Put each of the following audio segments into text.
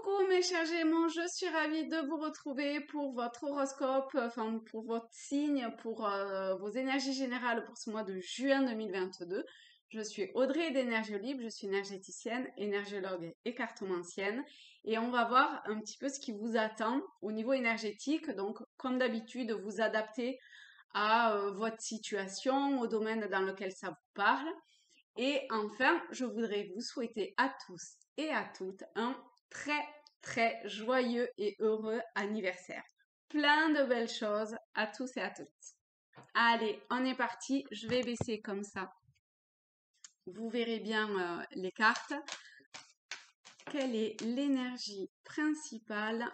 Coucou mes chers Gémeaux, je suis ravie de vous retrouver pour votre horoscope, enfin pour votre signe, pour vos énergies générales pour ce mois de juin 2022. Je suis Audrey d'Énergie Libre, je suis énergéticienne, énergéologue et cartomancienne et on va voir un petit peu ce qui vous attend au niveau énergétique. Donc comme d'habitude, vous adaptez à votre situation, au domaine dans lequel ça vous parle. Et enfin, je voudrais vous souhaiter à tous et à toutes un très très joyeux et heureux anniversaire. Plein de belles choses à tous et à toutes. Allez, on est parti. Je vais baisser comme ça. Vous verrez bien les cartes. Quelle est l'énergie principale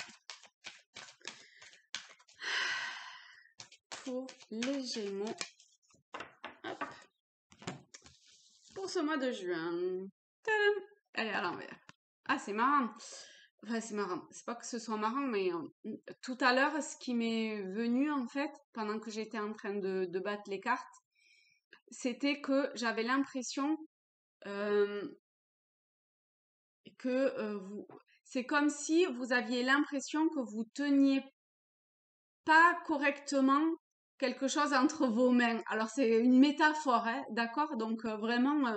pour les Gémeaux? Hop. Pour ce mois de juin. Tadam! Elle est à l'envers. Ah, c'est marrant. Enfin, c'est marrant. C'est pas que ce soit marrant, mais tout à l'heure, ce qui m'est venu, en fait, pendant que j'étais en train de battre les cartes, c'était que j'avais l'impression euh, que c'est comme si vous aviez l'impression que vous teniez pas correctement quelque chose entre vos mains. Alors, c'est une métaphore, hein, d'accord? Donc, vraiment,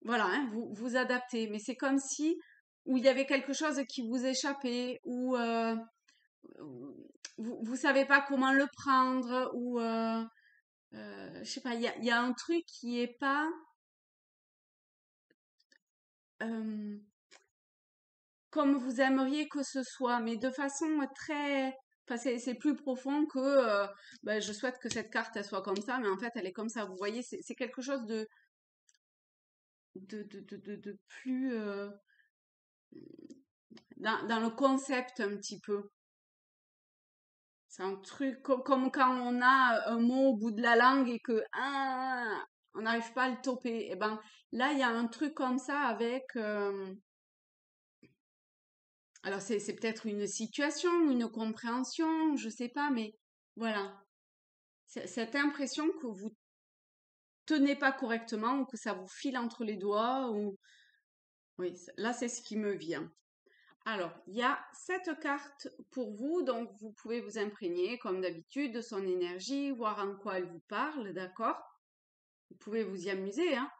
voilà, hein, vous adaptez. Mais c'est comme si, où il y avait quelque chose qui vous échappait, ou vous savez pas comment le prendre, ou je sais pas, il y a un truc qui est pas euh, comme vous aimeriez que ce soit, mais de façon très, enfin c'est plus profond que ben, je souhaite que cette carte elle soit comme ça, mais en fait elle est comme ça. Vous voyez, c'est quelque chose de plus dans le concept un petit peu. C'est un truc comme quand on a un mot au bout de la langue et que on n'arrive pas à le toper. Et ben là, il y a un truc comme ça avec. Alors c'est peut-être une situation, une compréhension, je sais pas, mais voilà. Cette impression que vous tenez pas correctement ou que ça vous file entre les doigts ou oui, là c'est ce qui me vient. Alors, il y a cette carte pour vous, donc vous pouvez vous imprégner comme d'habitude de son énergie, voir en quoi elle vous parle, d'accord? Vous pouvez vous y amuser, hein?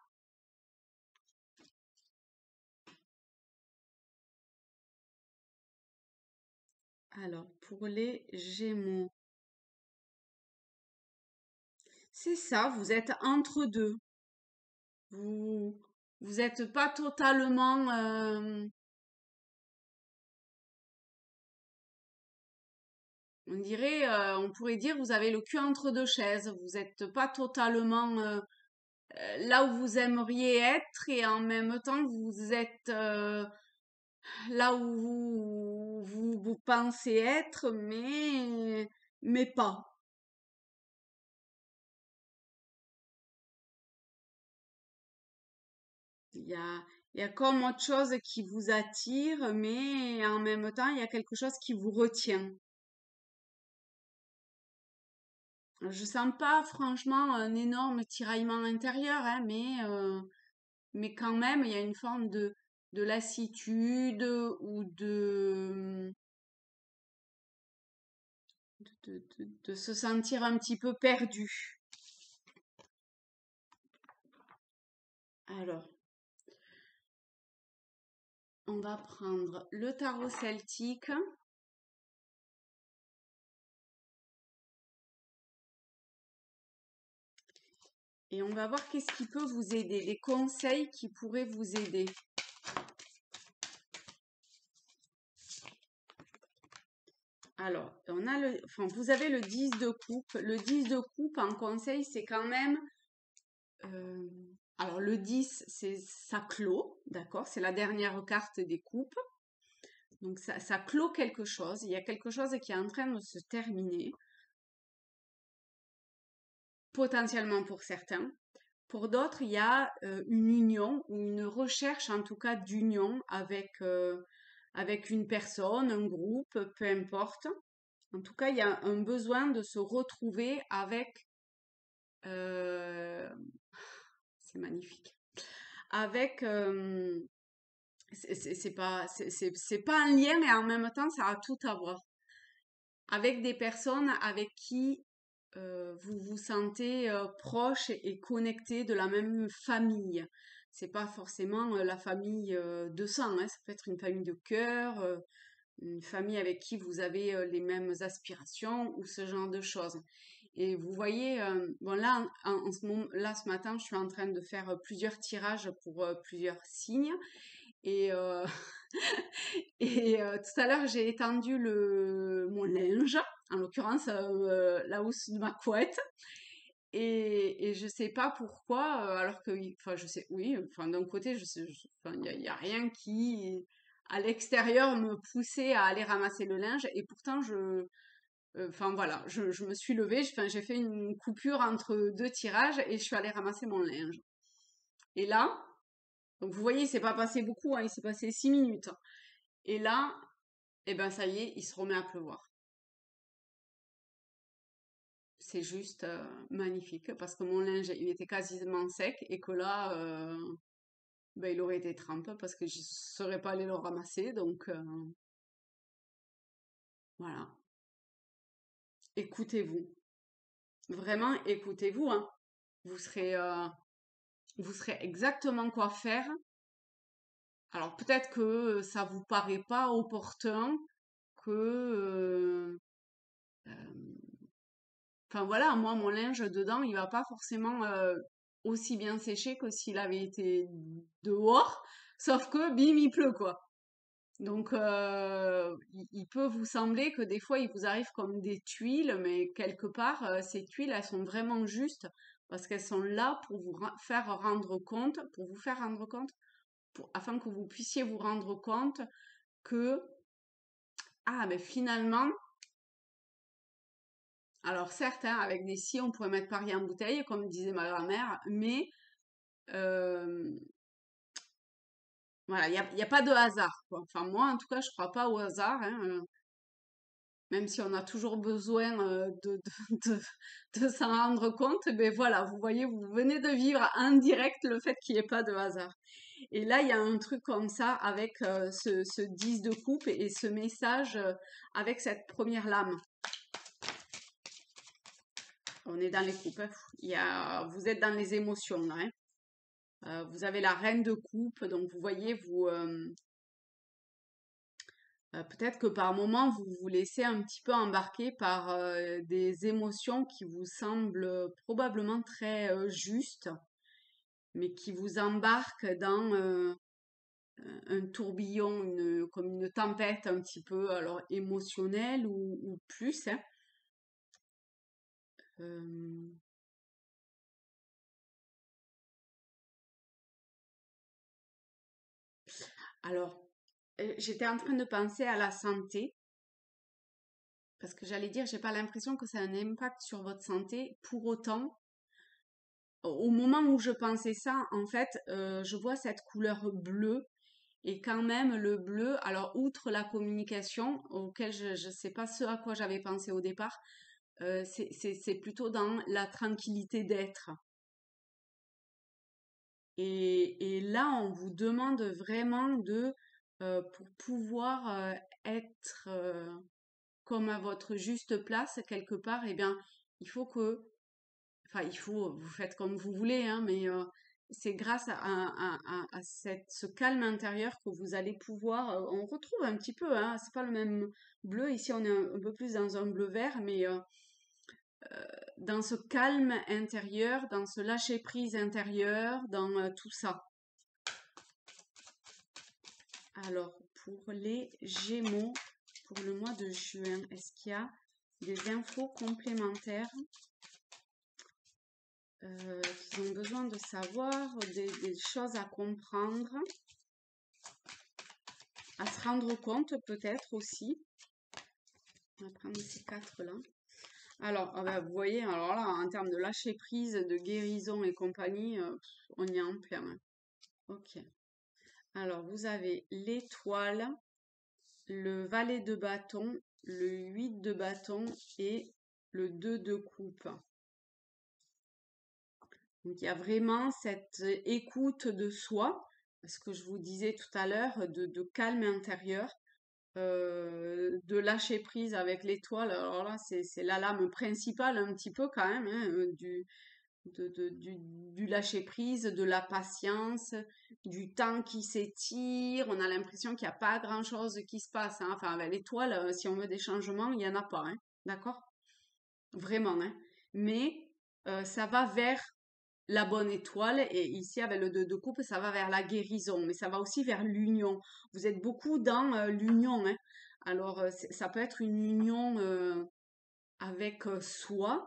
Alors, pour les Gémeaux, c'est ça, vous êtes entre deux. Vous vous êtes pas totalement, on pourrait dire, vous avez le cul entre deux chaises. Vous n'êtes pas totalement là où vous aimeriez être et en même temps vous êtes là où vous pensez être, mais pas. Il y a, il y a comme autre chose qui vous attire, mais en même temps, il y a quelque chose qui vous retient. Je sens pas franchement un énorme tiraillement intérieur, hein, mais quand même, il y a une forme de lassitude ou de se sentir un petit peu perdu. Alors, on va prendre le tarot celtique. Et on va voir qu'est-ce qui peut vous aider, les conseils qui pourraient vous aider. Alors, vous avez le 10 de coupe. Le 10 de coupe en conseil, c'est quand même... euh, alors, le 10, ça clôt, d'accord? C'est la dernière carte des coupes. Donc, ça clôt quelque chose. Il y a quelque chose qui est en train de se terminer. Potentiellement pour certains. Pour d'autres, il y a une union ou une recherche en tout cas d'union avec une personne, un groupe, peu importe. En tout cas, il y a un besoin de se retrouver avec, euh, c'est magnifique, avec c'est pas un lien et en même temps, ça a tout à voir. Avec des personnes avec qui vous vous sentez proche et connecté de la même famille. C'est pas forcément la famille de sang, hein, ça peut être une famille de cœur, une famille avec qui vous avez les mêmes aspirations ou ce genre de choses. Et vous voyez, bon là, en ce moment, là, ce matin, je suis en train de faire plusieurs tirages pour plusieurs signes. Et, tout à l'heure, j'ai étendu mon linge, en l'occurrence la housse de ma couette. Et je sais pas pourquoi, alors que, enfin, je sais, oui, enfin, d'un côté, enfin, y a rien qui, à l'extérieur, me poussait à aller ramasser le linge. Et pourtant, enfin, voilà, je me suis levée, enfin, j'ai fait une coupure entre deux tirages et je suis allée ramasser mon linge. Et là, donc vous voyez, il s'est pas passé beaucoup, hein, il s'est passé 6 minutes. Et là, eh ben, ça y est, il se remet à pleuvoir. C'est juste magnifique parce que mon linge, il était quasiment sec et que là, ben, il aurait été trempe parce que je ne serais pas allée le ramasser. Donc, voilà. Écoutez-vous. Vraiment, écoutez-vous, hein. Vous serez, euh, vous serez exactement quoi faire. Alors, peut-être que ça vous paraît pas opportun que, enfin voilà, moi, mon linge dedans, il va pas forcément aussi bien sécher que s'il avait été dehors. Sauf que, bim, il pleut, quoi. Donc, il peut vous sembler que des fois, il vous arrive comme des tuiles, mais quelque part, ces tuiles, elles sont vraiment justes parce qu'elles sont là pour faire rendre compte, pour vous faire rendre compte, afin que vous puissiez vous rendre compte que, ah, mais finalement, alors certes, hein, avec des scies, on pourrait mettre Paris en bouteille, comme disait ma grand-mère, mais euh, voilà, il y a pas de hasard, quoi. Enfin, moi, en tout cas, je crois pas au hasard, hein, même si on a toujours besoin de s'en rendre compte. Mais voilà, vous voyez, vous venez de vivre en direct le fait qu'il n'y ait pas de hasard. Et là, il y a un truc comme ça avec ce 10 de coupe et ce message avec cette première lame. On est dans les coupes, hein. Vous êtes dans les émotions, là, hein. Vous avez la reine de coupe, donc vous voyez, peut-être que par moment, vous vous laissez un petit peu embarquer par des émotions qui vous semblent probablement très justes, mais qui vous embarquent dans un tourbillon, comme une tempête un petit peu, alors émotionnelle ou plus, hein. Euh, alors, j'étais en train de penser à la santé, parce que j'allais dire, j'ai pas l'impression que ça a un impact sur votre santé. Pour autant, au moment où je pensais ça, en fait, je vois cette couleur bleue et quand même le bleu, alors outre la communication, auquel je ne sais pas ce à quoi j'avais pensé au départ, c'est plutôt dans la tranquillité d'être. Et là, on vous demande vraiment pour pouvoir être comme à votre juste place quelque part, eh bien, il faut que, enfin, vous faites comme vous voulez, hein, mais c'est grâce à ce calme intérieur que vous allez pouvoir, on retrouve un petit peu, hein, c'est pas le même bleu, ici on est un peu plus dans un bleu vert, mais dans ce calme intérieur, dans ce lâcher-prise intérieur, dans tout ça. Alors, pour les Gémeaux, pour le mois de juin, est-ce qu'il y a des infos complémentaires qu'ils ont besoin de savoir, des choses à comprendre, à se rendre compte peut-être aussi? On va prendre ces quatre-là. Alors, ah ben, vous voyez, alors là, en termes de lâcher prise, de guérison et compagnie, on y est en plein, hein. Ok. Alors, vous avez l'étoile, le valet de bâton, le 8 de bâton et le 2 de coupe. Donc, il y a vraiment cette écoute de soi. ce que je vous disais tout à l'heure, de calme intérieur, de lâcher prise avec l'étoile. Alors là, c'est la lame principale un petit peu quand même, hein, du lâcher prise, de la patience, du temps qui s'étire. On a l'impression qu'il n'y a pas grand-chose qui se passe, hein. Enfin, avec l'étoile, si on veut des changements, il n'y en a pas, hein. D'accord? Vraiment, hein. Mais ça va vers la bonne étoile. Et ici, avec le 2 de coupe, ça va vers la guérison. Mais ça va aussi vers l'union. Vous êtes beaucoup dans l'union, hein. Alors, ça peut être une union avec soi.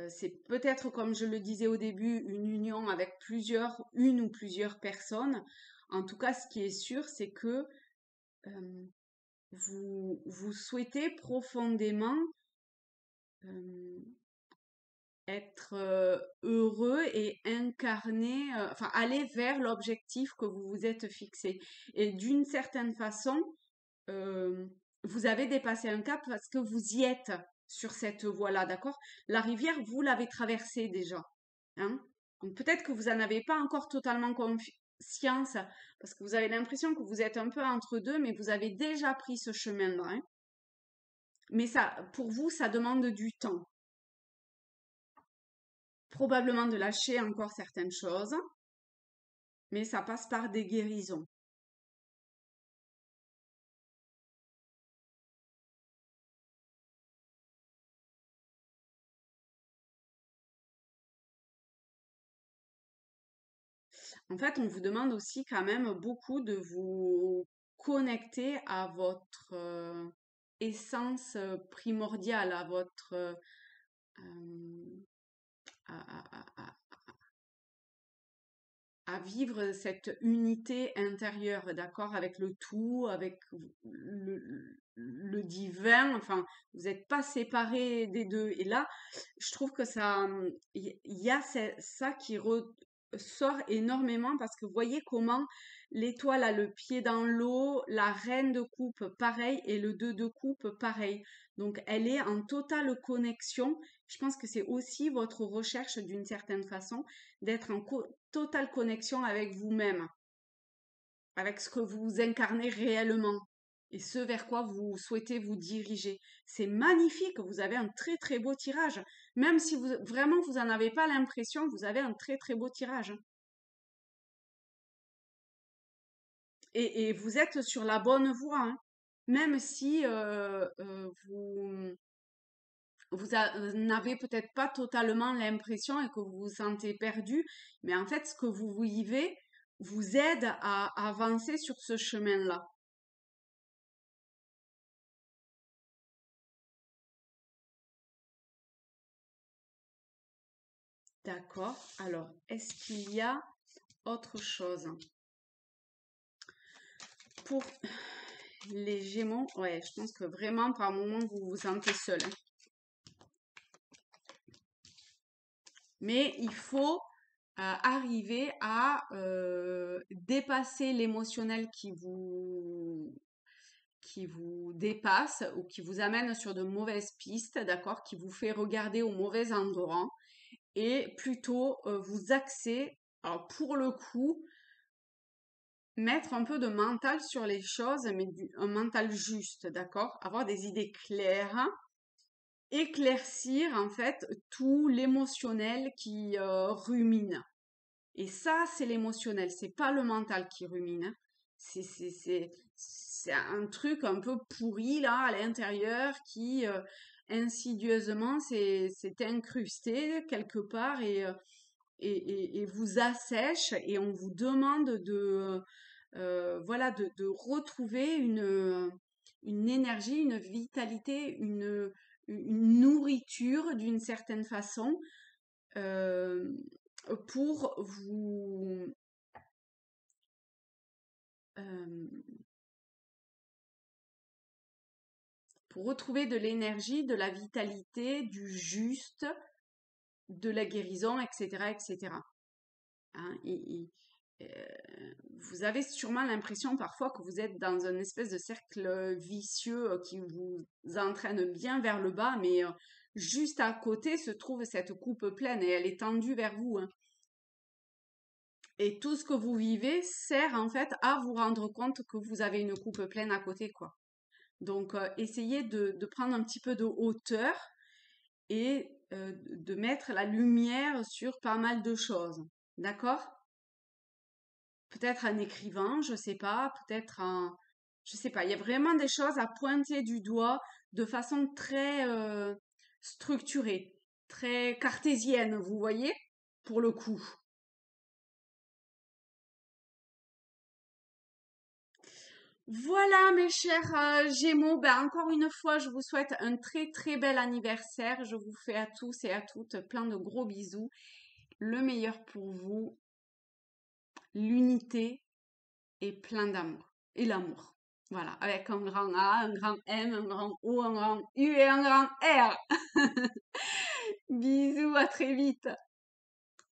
C'est peut-être, comme je le disais au début, une union avec une ou plusieurs personnes. En tout cas, ce qui est sûr, c'est que euh, vous souhaitez profondément euh, être heureux et incarner, enfin aller vers l'objectif que vous vous êtes fixé. Et d'une certaine façon, euh, vous avez dépassé un cap parce que vous y êtes sur cette voie-là, d'accord? La rivière, vous l'avez traversée déjà, hein? Donc peut-être que vous n'en avez pas encore totalement conscience parce que vous avez l'impression que vous êtes un peu entre deux, mais vous avez déjà pris ce chemin-là, hein. Mais ça, pour vous, ça demande du temps. Probablement de lâcher encore certaines choses, mais ça passe par des guérisons. En fait, on vous demande aussi quand même beaucoup de vous connecter à votre essence primordiale, à votre à, à vivre cette unité intérieure, d'accord, avec le tout, avec le divin. Enfin, vous n'êtes pas séparés des deux. Et là, je trouve que ça, il y a ça qui ressort énormément parce que vous voyez comment l'étoile a le pied dans l'eau, la reine de coupe pareil et le 2 de coupe pareil. Donc elle est en totale connexion. Je pense que c'est aussi votre recherche d'une certaine façon d'être en totale connexion avec vous-même, avec ce que vous incarnez réellement et ce vers quoi vous souhaitez vous diriger. C'est magnifique, vous avez un très très beau tirage. Même si vous vraiment vous en avez pas l'impression, vous avez un très très beau tirage. Et vous êtes sur la bonne voie, hein. Même si vous n'avez peut-être pas totalement l'impression et que vous vous sentez perdu, mais en fait, ce que vous vivez vous aide à avancer sur ce chemin-là. D'accord. Alors, est-ce qu'il y a autre chose? Pour les Gémeaux, ouais, je pense que vraiment, par moment, vous vous sentez seul, hein. Mais il faut arriver à dépasser l'émotionnel qui vous dépasse ou qui vous amène sur de mauvaises pistes, d'accord, qui vous fait regarder au mauvais endroit et plutôt vous axer, alors pour le coup, mettre un peu de mental sur les choses, mais un mental juste, d'accord, avoir des idées claires, éclaircir en fait tout l'émotionnel qui rumine. Et ça, c'est l'émotionnel, c'est pas le mental qui rumine, hein. C'est un truc un peu pourri là à l'intérieur qui insidieusement s'est incrusté quelque part et vous assèche et on vous demande de voilà de retrouver une énergie, une vitalité, une nourriture d'une certaine façon euh, pour vous euh, pour retrouver de l'énergie, de la vitalité, du juste, de la guérison, etc., etc. Hein, vous avez sûrement l'impression parfois que vous êtes dans une espèce de cercle vicieux qui vous entraîne bien vers le bas, mais juste à côté se trouve cette coupe pleine et elle est tendue vers vous, hein. Et tout ce que vous vivez sert en fait à vous rendre compte que vous avez une coupe pleine à côté, quoi. Donc, essayez de prendre un petit peu de hauteur et de mettre la lumière sur pas mal de choses. D'accord? Peut-être en écrivant, je sais pas, peut-être en... Je sais pas, il y a vraiment des choses à pointer du doigt de façon très structurée, très cartésienne, vous voyez, pour le coup. Voilà, mes chers Gémeaux, ben, encore une fois, je vous souhaite un très très bel anniversaire. Je vous fais à tous et à toutes plein de gros bisous. Le meilleur pour vous, l'unité et plein d'amour. Et l'amour. Voilà, avec un grand A, un grand M, un grand O, un grand U et un grand R. Bisous, à très vite.